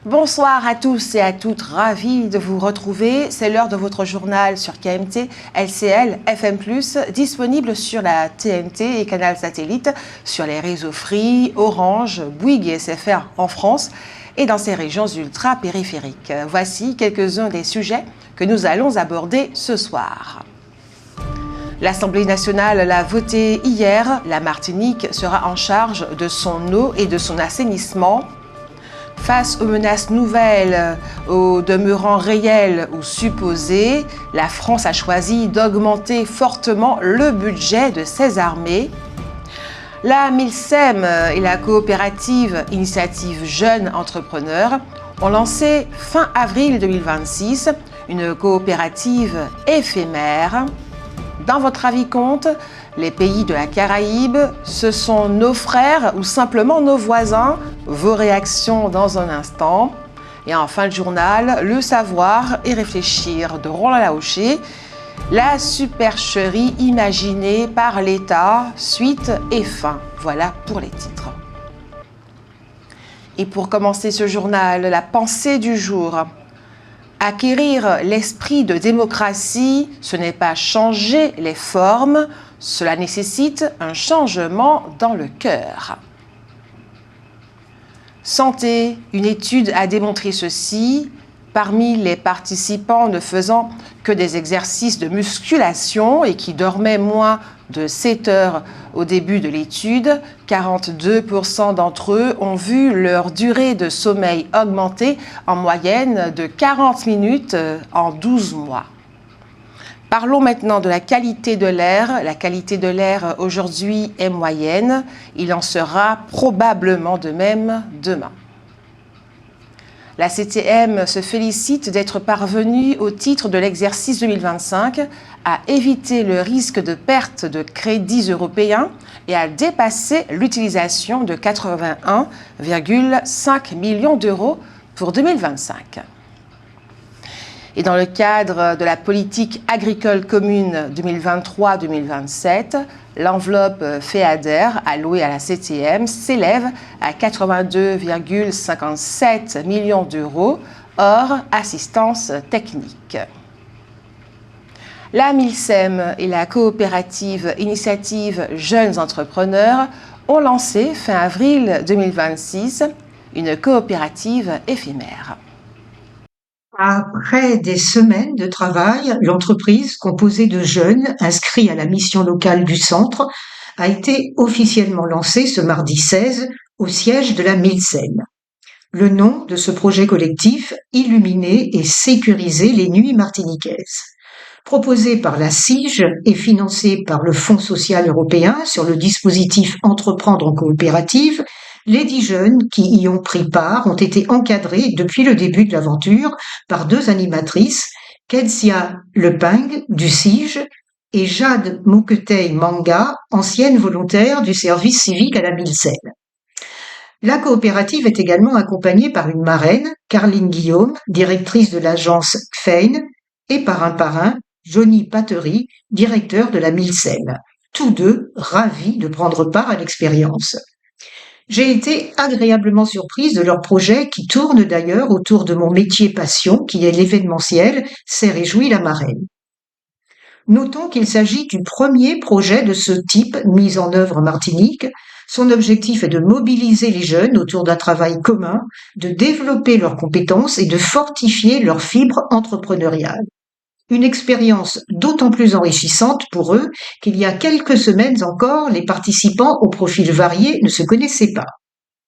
Bonsoir à tous et à toutes, ravi de vous retrouver. C'est l'heure de votre journal sur KMT, LCL, FM+, disponible sur la TNT et canal satellite, sur les réseaux Free, Orange, Bouygues et SFR en France et dans ces régions ultra-périphériques. Voici quelques-uns des sujets que nous allons aborder ce soir. L'Assemblée nationale l'a voté hier. La Martinique sera en charge de son eau et de son assainissement. Face aux menaces nouvelles, aux demeurants réels ou supposés, la France a choisi d'augmenter fortement le budget de ses armées. La MILSEM et la coopérative Initiative Jeunes Entrepreneurs ont lancé fin avril 2026 une coopérative éphémère. Dans votre avis compte, les pays de la Caraïbe, ce sont nos frères ou simplement nos voisins? Vos réactions dans un instant. Et en fin de journal, le savoir et réfléchir de Roland Laouché, la supercherie imaginée par l'État, suite et fin. Voilà pour les titres. Et pour commencer ce journal, la pensée du jour. Acquérir l'esprit de démocratie, ce n'est pas changer les formes, cela nécessite un changement dans le cœur. Santé, une étude a démontré ceci. Parmi les participants ne faisant que des exercices de musculation et qui dormaient moins de 7 heures au début de l'étude, 42% d'entre eux ont vu leur durée de sommeil augmenter en moyenne de 40 minutes en 12 mois. Parlons maintenant de la qualité de l'air. La qualité de l'air aujourd'hui est moyenne. Il en sera probablement de même demain. La CTM se félicite d'être parvenue au titre de l'exercice 2025 à éviter le risque de perte de crédits européens et à dépasser l'utilisation de 81,5 millions d'euros pour 2025. Et dans le cadre de la politique agricole commune 2023-2027, l'enveloppe FEADER allouée à la CTM s'élève à 82,57 millions d'euros, hors assistance technique. La MILSEM et la coopérative Initiative Jeunes Entrepreneurs ont lancé fin avril 2026 une coopérative éphémère. Après des semaines de travail, l'entreprise, composée de jeunes inscrits à la mission locale du centre, a été officiellement lancée ce mardi 16 au siège de la MILSEM. Le nom de ce projet collectif, illuminer et sécuriser les nuits martiniquaises. Proposé par la CIGE et financé par le Fonds social européen sur le dispositif Entreprendre en coopérative, les 10 jeunes qui y ont pris part ont été encadrés depuis le début de l'aventure par 2 animatrices, Kedsia Leping du CIGE et Jade Mouketei Manga, ancienne volontaire du service civique à la MILSEM. La coopérative est également accompagnée par une marraine, Carline Guillaume, directrice de l'agence CFEIN, et par un parrain, Johnny Pattery, directeur de la MILSEM. Tous deux ravis de prendre part à l'expérience. J'ai été agréablement surprise de leur projet qui tourne d'ailleurs autour de mon métier passion, qui est l'événementiel, s'est réjouie la marraine. Notons qu'il s'agit du premier projet de ce type mis en œuvre en Martinique. Son objectif est de mobiliser les jeunes autour d'un travail commun, de développer leurs compétences et de fortifier leur fibre entrepreneuriale. Une expérience d'autant plus enrichissante pour eux qu'il y a quelques semaines encore, les participants aux profils variés ne se connaissaient pas.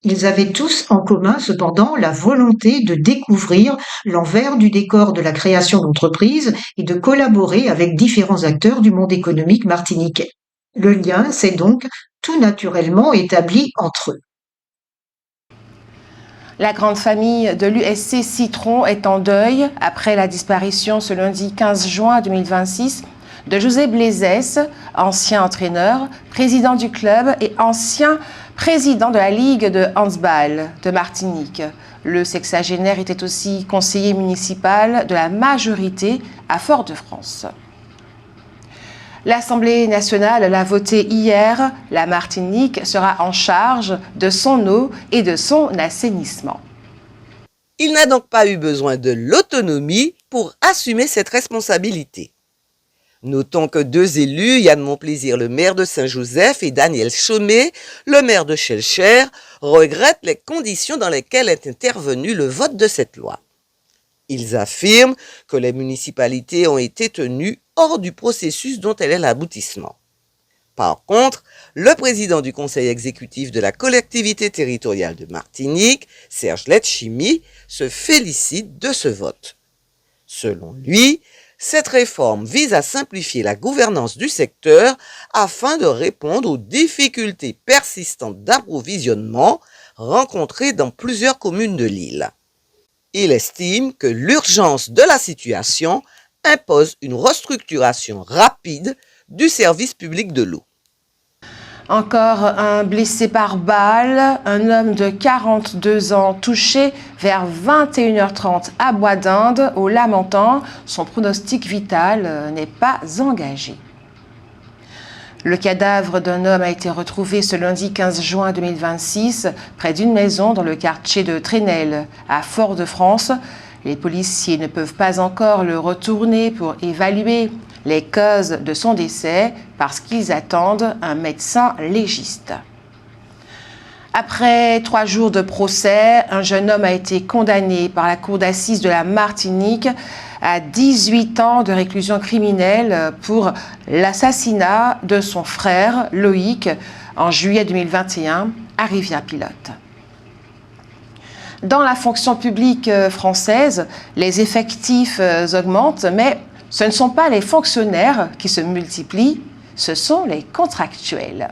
Ils avaient tous en commun cependant la volonté de découvrir l'envers du décor de la création d'entreprises et de collaborer avec différents acteurs du monde économique martiniquais. Le lien s'est donc tout naturellement établi entre eux. La grande famille de l'USC Citron est en deuil après la disparition ce lundi 15 juin 2026 de José Blaisès, ancien entraîneur, président du club et ancien président de la Ligue de handball de Martinique. Le sexagénaire était aussi conseiller municipal de la majorité à Fort-de-France. L'Assemblée nationale l'a voté hier. La Martinique sera en charge de son eau et de son assainissement. Il n'a donc pas eu besoin de l'autonomie pour assumer cette responsabilité. Notons que 2 élus, Yann Monplaisir, le maire de Saint-Joseph, et Daniel Chaumet, le maire de Schœlcher, regrettent les conditions dans lesquelles est intervenu le vote de cette loi. Ils affirment que les municipalités ont été tenues hors du processus dont elle est l'aboutissement. Par contre, le président du conseil exécutif de la collectivité territoriale de Martinique, Serge Letchimy, se félicite de ce vote. Selon lui, cette réforme vise à simplifier la gouvernance du secteur afin de répondre aux difficultés persistantes d'approvisionnement rencontrées dans plusieurs communes de l'île. Il estime que l'urgence de la situation impose une restructuration rapide du service public de l'eau. Encore un blessé par balle, un homme de 42 ans touché vers 21h30 à Bois d'Inde, au Lamentin. Son pronostic vital n'est pas engagé. Le cadavre d'un homme a été retrouvé ce lundi 15 juin 2026 près d'une maison dans le quartier de Trénel, à Fort-de-France. Les policiers ne peuvent pas encore le retourner pour évaluer les causes de son décès parce qu'ils attendent un médecin légiste. Après 3 jours de procès, un jeune homme a été condamné par la cour d'assises de la Martinique à 18 ans de réclusion criminelle pour l'assassinat de son frère Loïc en juillet 2021 à Rivière-Pilote. Dans la fonction publique française, les effectifs augmentent, mais ce ne sont pas les fonctionnaires qui se multiplient, ce sont les contractuels.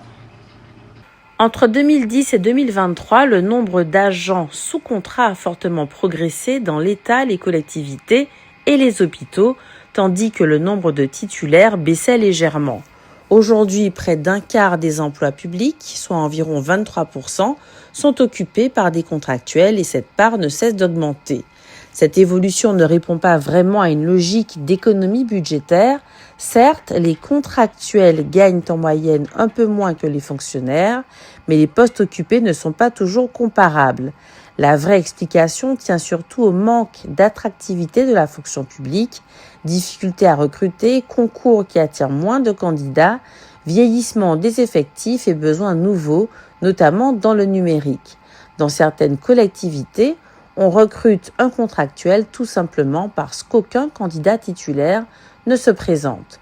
Entre 2010 et 2023, le nombre d'agents sous contrat a fortement progressé dans l'État, les collectivités et les hôpitaux, tandis que le nombre de titulaires baissait légèrement. Aujourd'hui, près d'un quart des emplois publics, soit environ 23%, sont occupés par des contractuels et cette part ne cesse d'augmenter. Cette évolution ne répond pas vraiment à une logique d'économie budgétaire. Certes, les contractuels gagnent en moyenne un peu moins que les fonctionnaires, mais les postes occupés ne sont pas toujours comparables. La vraie explication tient surtout au manque d'attractivité de la fonction publique, difficulté à recruter, concours qui attirent moins de candidats, vieillissement des effectifs et besoins nouveaux, notamment dans le numérique. Dans certaines collectivités, on recrute un contractuel tout simplement parce qu'aucun candidat titulaire ne se présente.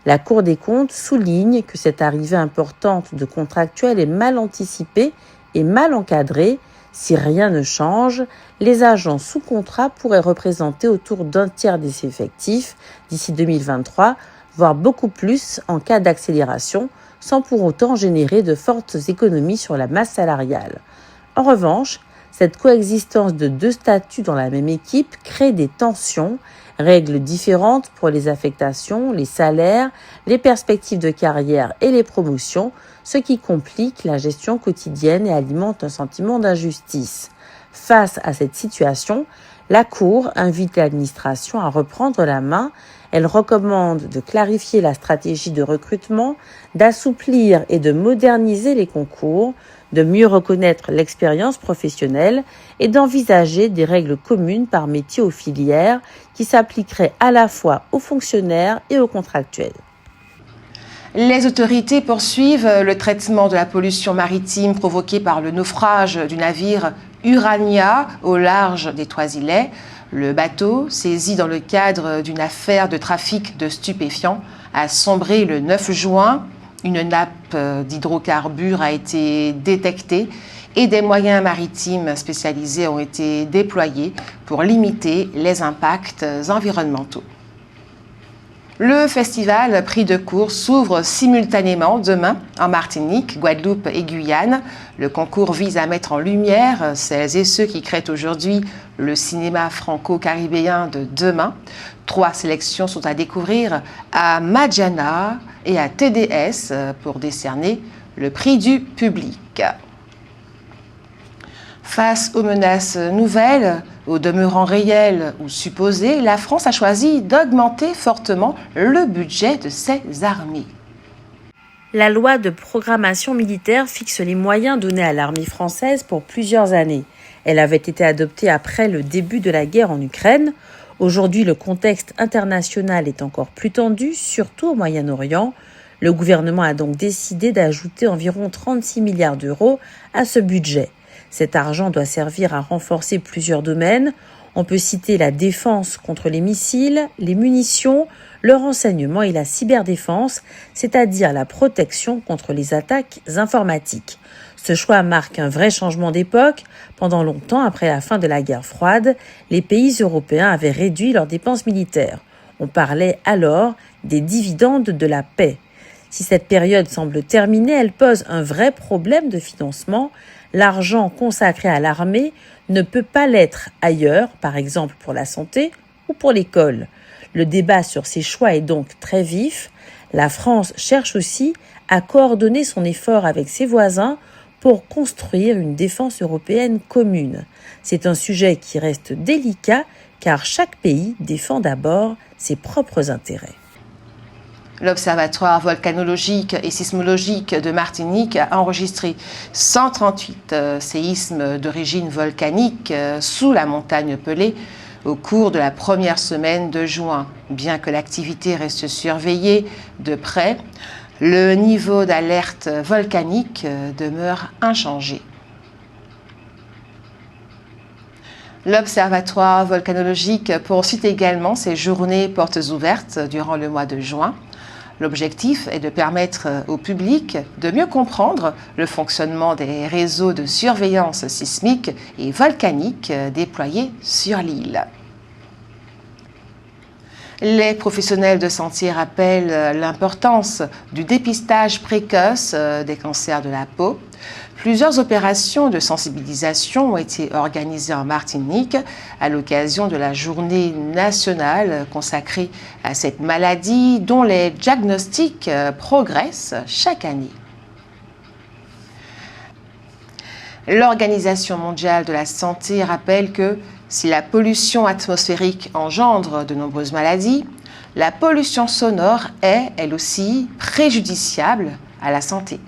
La Cour des comptes souligne que cette arrivée importante de contractuels est mal anticipée et mal encadrée. Si rien ne change, les agents sous contrat pourraient représenter autour d'un tiers des effectifs d'ici 2023, voire beaucoup plus en cas d'accélération, sans pour autant générer de fortes économies sur la masse salariale. En revanche, cette coexistence de 2 statuts dans la même équipe crée des tensions, règles différentes pour les affectations, les salaires, les perspectives de carrière et les promotions, ce qui complique la gestion quotidienne et alimente un sentiment d'injustice. Face à cette situation, la Cour invite l'administration à reprendre la main. Elle recommande de clarifier la stratégie de recrutement, d'assouplir et de moderniser les concours, de mieux reconnaître l'expérience professionnelle et d'envisager des règles communes par métier ou filière qui s'appliqueraient à la fois aux fonctionnaires et aux contractuels. Les autorités poursuivent le traitement de la pollution maritime provoquée par le naufrage du navire Urania au large des Toisilets. Le bateau, saisi dans le cadre d'une affaire de trafic de stupéfiants, a sombré le 9 juin. Une nappe d'hydrocarbures a été détectée et des moyens maritimes spécialisés ont été déployés pour limiter les impacts environnementaux. Le festival Prix de cours s'ouvre simultanément demain en Martinique, Guadeloupe et Guyane. Le concours vise à mettre en lumière celles et ceux qui créent aujourd'hui le cinéma franco-caribéen de demain. 3 sélections sont à découvrir à Madjana et à TDS pour décerner le prix du public. Face aux menaces nouvelles, au demeurant réel ou supposé, la France a choisi d'augmenter fortement le budget de ses armées. La loi de programmation militaire fixe les moyens donnés à l'armée française pour plusieurs années. Elle avait été adoptée après le début de la guerre en Ukraine. Aujourd'hui, le contexte international est encore plus tendu, surtout au Moyen-Orient. Le gouvernement a donc décidé d'ajouter environ 36 milliards d'euros à ce budget. Cet argent doit servir à renforcer plusieurs domaines. On peut citer la défense contre les missiles, les munitions, le renseignement et la cyberdéfense, c'est-à-dire la protection contre les attaques informatiques. Ce choix marque un vrai changement d'époque. Pendant longtemps, après la fin de la guerre froide, les pays européens avaient réduit leurs dépenses militaires. On parlait alors des dividendes de la paix. Si cette période semble terminée, elle pose un vrai problème de financement. L'argent consacré à l'armée ne peut pas l'être ailleurs, par exemple pour la santé ou pour l'école. Le débat sur ces choix est donc très vif. La France cherche aussi à coordonner son effort avec ses voisins pour construire une défense européenne commune. C'est un sujet qui reste délicat car chaque pays défend d'abord ses propres intérêts. L'Observatoire volcanologique et sismologique de Martinique a enregistré 138 séismes d'origine volcanique sous la montagne Pelée au cours de la première semaine de juin. Bien que l'activité reste surveillée de près, le niveau d'alerte volcanique demeure inchangé. L'Observatoire volcanologique poursuit également ses journées portes ouvertes durant le mois de juin. L'objectif est de permettre au public de mieux comprendre le fonctionnement des réseaux de surveillance sismique et volcanique déployés sur l'île. Les professionnels de santé rappellent l'importance du dépistage précoce des cancers de la peau. Plusieurs opérations de sensibilisation ont été organisées en Martinique à l'occasion de la journée nationale consacrée à cette maladie dont les diagnostics progressent chaque année. L'Organisation mondiale de la santé rappelle que si la pollution atmosphérique engendre de nombreuses maladies, la pollution sonore est, elle aussi, préjudiciable à la santé.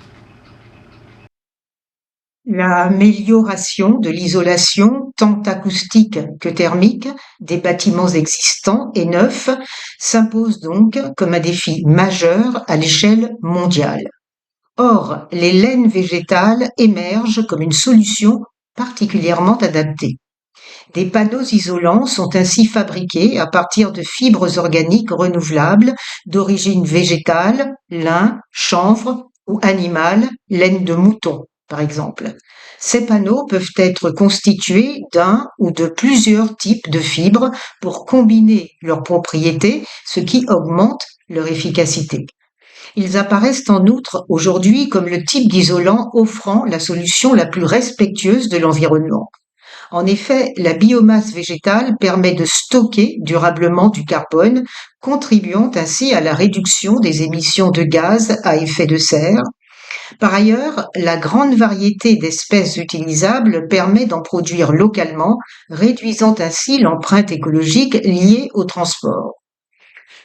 L'amélioration de l'isolation, tant acoustique que thermique, des bâtiments existants et neufs s'impose donc comme un défi majeur à l'échelle mondiale. Or, les laines végétales émergent comme une solution particulièrement adaptée. Des panneaux isolants sont ainsi fabriqués à partir de fibres organiques renouvelables d'origine végétale, lin, chanvre ou animale, laine de mouton, par exemple. Ces panneaux peuvent être constitués d'un ou de plusieurs types de fibres pour combiner leurs propriétés, ce qui augmente leur efficacité. Ils apparaissent en outre aujourd'hui comme le type d'isolant offrant la solution la plus respectueuse de l'environnement. En effet, la biomasse végétale permet de stocker durablement du carbone, contribuant ainsi à la réduction des émissions de gaz à effet de serre. Par ailleurs, la grande variété d'espèces utilisables permet d'en produire localement, réduisant ainsi l'empreinte écologique liée au transport.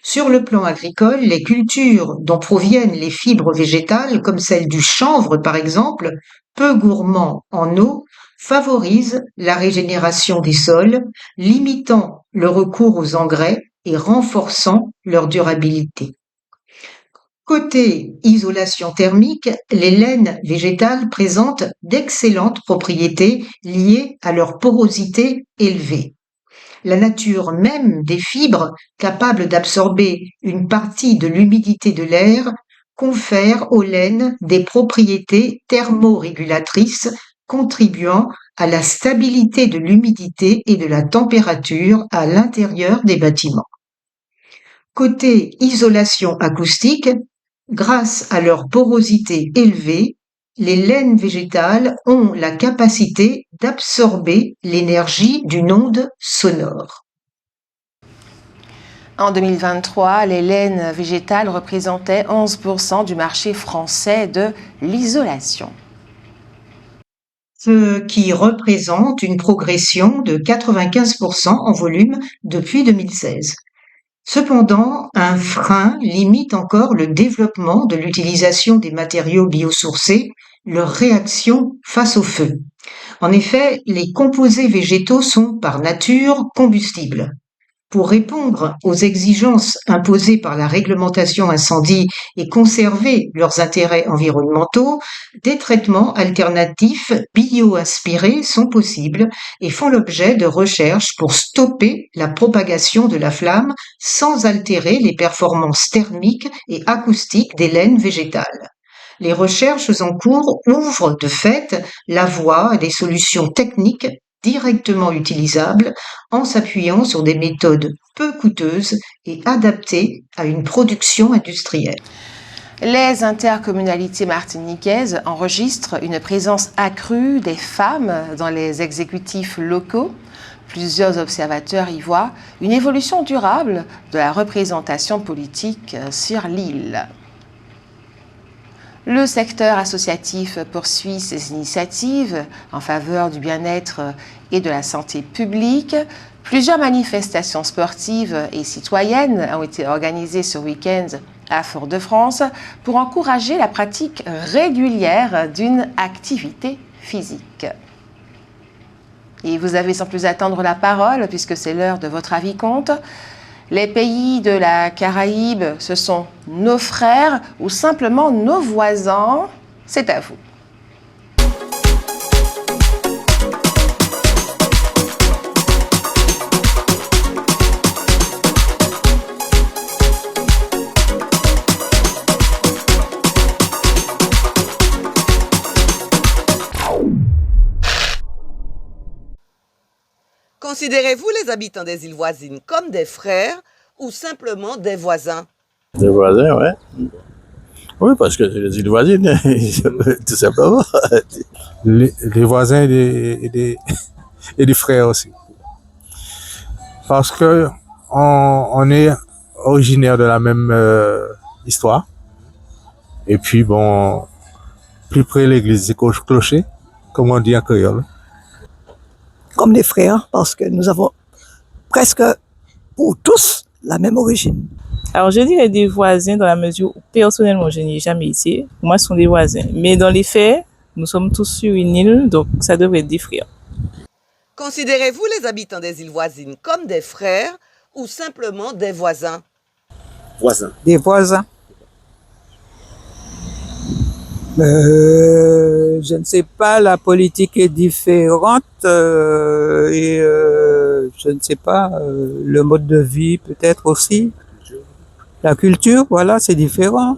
Sur le plan agricole, les cultures dont proviennent les fibres végétales, comme celle du chanvre par exemple, peu gourmand en eau, favorisent la régénération des sols, limitant le recours aux engrais et renforçant leur durabilité. Côté isolation thermique, les laines végétales présentent d'excellentes propriétés liées à leur porosité élevée. La nature même des fibres, capables d'absorber une partie de l'humidité de l'air, confère aux laines des propriétés thermorégulatrices, contribuant à la stabilité de l'humidité et de la température à l'intérieur des bâtiments. Côté isolation acoustique, grâce à leur porosité élevée, les laines végétales ont la capacité d'absorber l'énergie d'une onde sonore. En 2023, les laines végétales représentaient 11% du marché français de l'isolation. Ce qui représente une progression de 95% en volume depuis 2016. Cependant, un frein limite encore le développement de l'utilisation des matériaux biosourcés, leur réaction face au feu. En effet, les composés végétaux sont par nature combustibles. Pour répondre aux exigences imposées par la réglementation incendie et conserver leurs intérêts environnementaux, des traitements alternatifs bio-inspirés sont possibles et font l'objet de recherches pour stopper la propagation de la flamme sans altérer les performances thermiques et acoustiques des laines végétales. Les recherches en cours ouvrent de fait la voie à des solutions techniques directement utilisables en s'appuyant sur des méthodes peu coûteuses et adaptées à une production industrielle. Les intercommunalités martiniquaises enregistrent une présence accrue des femmes dans les exécutifs locaux. Plusieurs observateurs y voient une évolution durable de la représentation politique sur l'île. Le secteur associatif poursuit ses initiatives en faveur du bien-être et de la santé publique. Plusieurs manifestations sportives et citoyennes ont été organisées ce week-end à Fort-de-France pour encourager la pratique régulière d'une activité physique. Et vous avez sans plus attendre la parole puisque c'est l'heure de votre avis compte. Les pays de la Caraïbe, ce sont nos frères ou simplement nos voisins. C'est à vous. Considérez-vous les habitants des îles voisines comme des frères ou simplement des voisins? Des voisins, ouais. Oui, parce que c'est les îles voisines, tout simplement. Les voisins et des frères aussi. Parce que on est originaire de la même histoire. Et puis bon, plus près l'église du clocher, comme on dit en créole. Comme des frères, parce que nous avons presque pour tous la même origine. Alors je dirais des voisins dans la mesure où personnellement je n'y ai jamais été. Pour moi ce sont des voisins. Mais dans les faits, nous sommes tous sur une île, donc ça devrait être des frères. Considérez-vous les habitants des îles voisines comme des frères ou simplement des voisins? Voisins. Des voisins. Je ne sais pas, la politique est différente et je ne sais pas, le mode de vie peut-être aussi. La culture, voilà, c'est différent.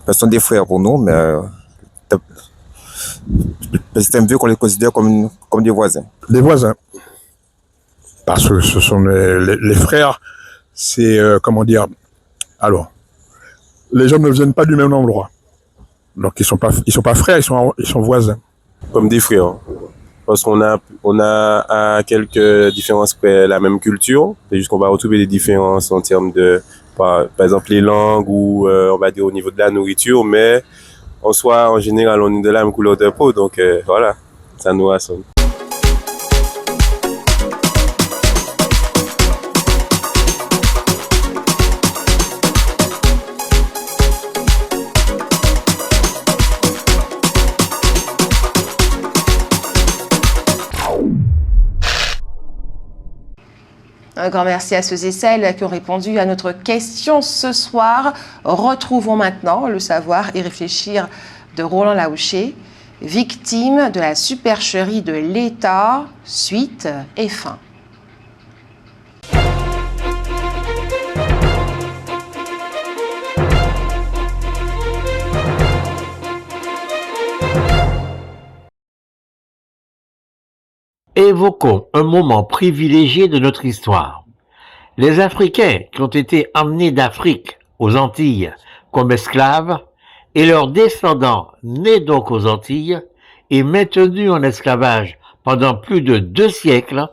Ce sont des frères pour nous, mais c'est mieux qu'on les considère comme des voisins. Des voisins. Parce que ce sont les frères, c'est, comment dire, alors, les gens ne viennent pas du même endroit. Donc ils sont pas frères, ils sont voisins. Comme des frères. Parce qu'on a à quelques différences près la même culture. C'est juste qu'on va retrouver des différences en termes de, par exemple, les langues ou on va dire au niveau de la nourriture. Mais en soi, en général, on est de la même couleur de peau. Donc voilà, ça nous rassemble. Un grand merci à ceux et celles qui ont répondu à notre question ce soir. Retrouvons maintenant le savoir et réfléchir de Roland Laouché, victime de la supercherie de l'État, suite et fin. Évoquons un moment privilégié de notre histoire. Les Africains qui ont été emmenés d'Afrique aux Antilles comme esclaves et leurs descendants nés donc aux Antilles et maintenus en esclavage pendant plus de 2 siècles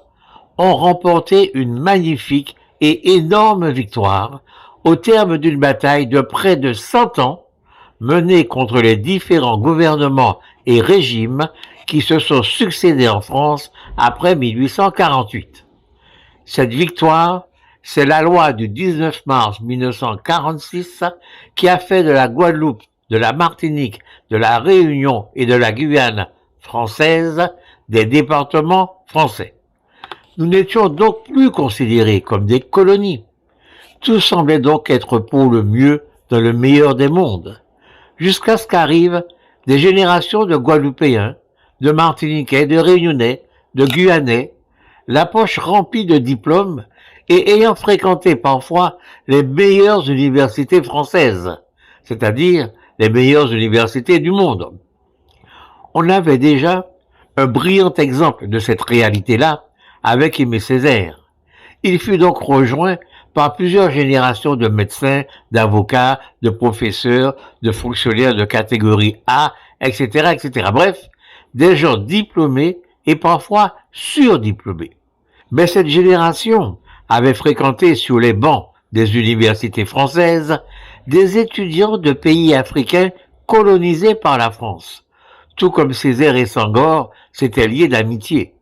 ont remporté une magnifique et énorme victoire au terme d'une bataille de près de 100 ans menée contre les différents gouvernements et régimes qui se sont succédés en France après 1848. Cette victoire, c'est la loi du 19 mars 1946 qui a fait de la Guadeloupe, de la Martinique, de la Réunion et de la Guyane françaises des départements français. Nous n'étions donc plus considérés comme des colonies. Tout semblait donc être pour le mieux dans le meilleur des mondes, jusqu'à ce qu'arrivent des générations de Guadeloupéens, de Martiniquais, de Réunionnais, de Guyanais, la poche remplie de diplômes et ayant fréquenté parfois les meilleures universités françaises, c'est-à-dire les meilleures universités du monde. On avait déjà un brillant exemple de cette réalité-là avec Aimé Césaire. Il fut donc rejoint par plusieurs générations de médecins, d'avocats, de professeurs, de fonctionnaires de catégorie A, etc., etc. Bref, des gens diplômés et parfois surdiplômés. Mais cette génération avait fréquenté sur les bancs des universités françaises des étudiants de pays africains colonisés par la France, tout comme Césaire et Senghor s'étaient liés d'amitié.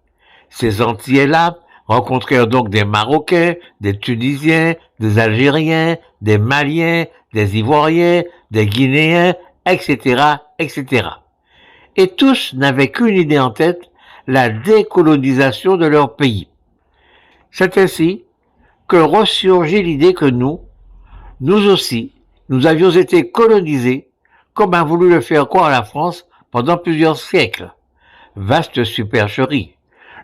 Ces Antillais-là rencontrèrent donc des Marocains, des Tunisiens, des Algériens, des Maliens, des Ivoiriens, des Guinéens, etc., etc. Et tous n'avaient qu'une idée en tête, la décolonisation de leur pays. C'est ainsi que ressurgit l'idée que nous aussi, nous avions été colonisés, comme a voulu le faire croire la France pendant plusieurs siècles. Vaste supercherie.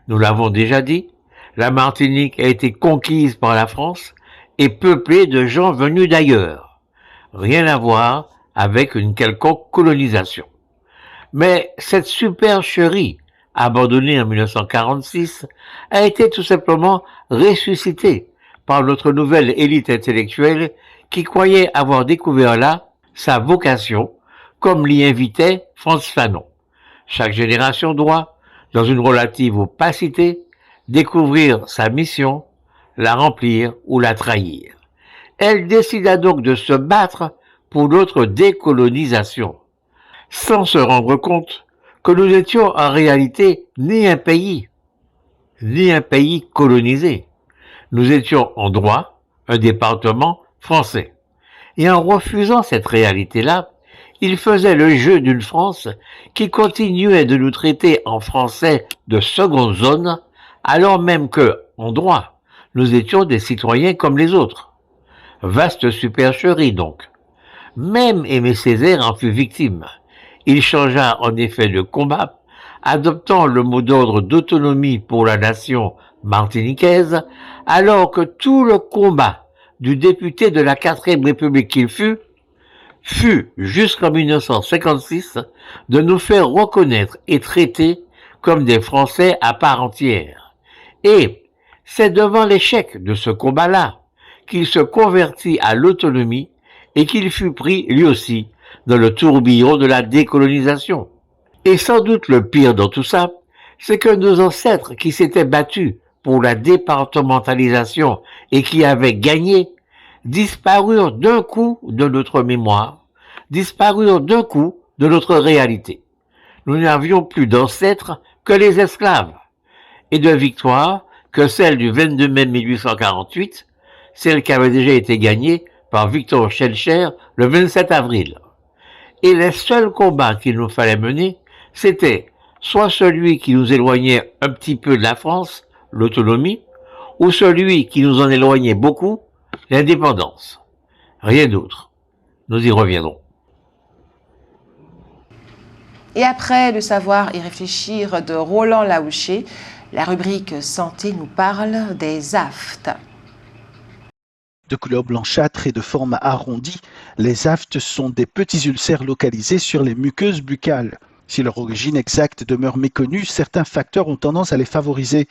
Nous l'avons déjà dit, la Martinique a été conquise par la France et peuplée de gens venus d'ailleurs. Rien à voir avec une quelconque colonisation. Mais cette supercherie, abandonnée en 1946, a été tout simplement ressuscitée par notre nouvelle élite intellectuelle qui croyait avoir découvert là sa vocation, comme l'y invitait Frantz Fanon. Chaque génération doit, dans une relative opacité, découvrir sa mission, la remplir ou la trahir. Elle décida donc de se battre pour notre décolonisation, sans se rendre compte que nous n'étions en réalité ni un pays colonisé. Nous étions en droit un département français. Et en refusant cette réalité-là, il faisait le jeu d'une France qui continuait de nous traiter en français de seconde zone, alors même que, en droit, nous étions des citoyens comme les autres. Vaste supercherie donc. Même Aimé Césaire en fut victime. Il changea en effet de combat, adoptant le mot d'ordre d'autonomie pour la nation martiniquaise, alors que tout le combat du député de la 4e République qu'il fut jusqu'en 1956 de nous faire reconnaître et traiter comme des Français à part entière. Et c'est devant l'échec de ce combat-là qu'il se convertit à l'autonomie et qu'il fut pris, lui aussi, dans le tourbillon de la décolonisation. Et sans doute le pire dans tout ça, c'est que nos ancêtres qui s'étaient battus pour la départementalisation et qui avaient gagné, disparurent d'un coup de notre mémoire, disparurent d'un coup de notre réalité. Nous n'avions plus d'ancêtres que les esclaves, et de victoire que celle du 22 mai 1848, celle qui avait déjà été gagnée par Victor Schœlcher le 27 avril. Et les seuls combats qu'il nous fallait mener, c'était soit celui qui nous éloignait un petit peu de la France, l'autonomie, ou celui qui nous en éloignait beaucoup, l'indépendance. Rien d'autre. Nous y reviendrons. Et après le savoir et réfléchir de Roland Laouché, la rubrique santé nous parle des aftes. De couleur blanchâtre et de forme arrondie, les aftes sont des petits ulcères localisés sur les muqueuses buccales. Si leur origine exacte demeure méconnue, certains facteurs ont tendance à les favoriser.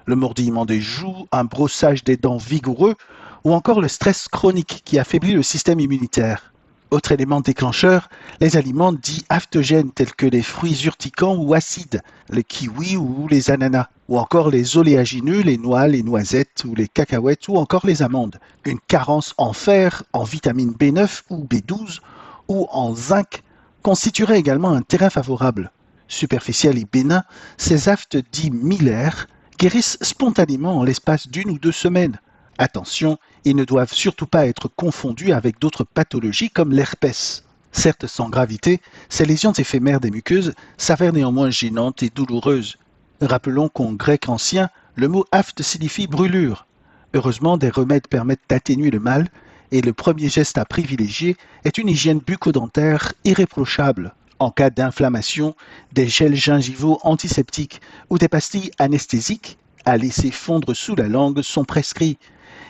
Le mordillement des joues, un brossage des dents vigoureux ou encore le stress chronique qui affaiblit le système immunitaire. Autre élément déclencheur, les aliments dits aftogènes tels que les fruits urticants ou acides, les kiwis ou les ananas, ou encore les oléagineux, les noix, les noisettes ou les cacahuètes ou encore les amandes. Une carence en fer, en vitamine B9 ou B12 ou en zinc constituerait également un terrain favorable. Superficiel et bénin, ces aftes dits millaires guérissent spontanément en l'espace d'1 ou 2 semaines. Attention, ils ne doivent surtout pas être confondus avec d'autres pathologies comme l'herpès. Certes sans gravité, ces lésions éphémères des muqueuses s'avèrent néanmoins gênantes et douloureuses. Rappelons qu'en grec ancien, le mot aphte signifie brûlure. Heureusement, des remèdes permettent d'atténuer le mal et le premier geste à privilégier est une hygiène bucco-dentaire irréprochable. En cas d'inflammation, des gels gingivaux antiseptiques ou des pastilles anesthésiques à laisser fondre sous la langue sont prescrits.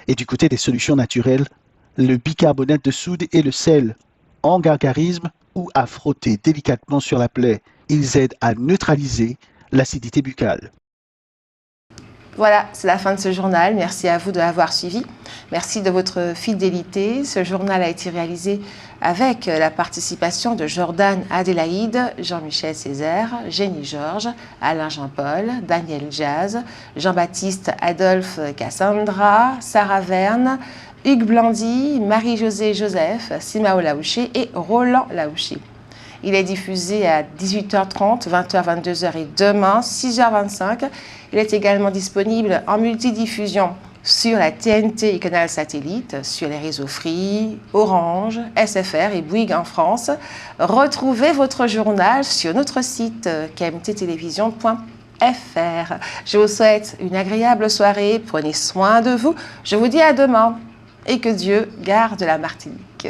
Et du côté des solutions naturelles, le bicarbonate de soude et le sel, en gargarisme ou à frotter délicatement sur la plaie. Ils aident à neutraliser l'acidité buccale. Voilà, c'est la fin de ce journal. Merci à vous de l'avoir suivi. Merci de votre fidélité. Ce journal a été réalisé avec la participation de Jordan Adélaïde, Jean-Michel Césaire, Jenny Georges, Alain Jean-Paul, Daniel Jazz, Jean-Baptiste Adolphe Cassandra, Sarah Verne, Hugues Blandy, Marie-Josée Joseph, Simao Laouché et Roland Laouché. Il est diffusé à 18h30, 20h, 22h et demain, 6h25. Il est également disponible en multidiffusion sur la TNT et Canal Satellite, sur les réseaux Free, Orange, SFR et Bouygues en France. Retrouvez votre journal sur notre site kmttelevision.fr. Je vous souhaite une agréable soirée. Prenez soin de vous. Je vous dis à demain et que Dieu garde la Martinique.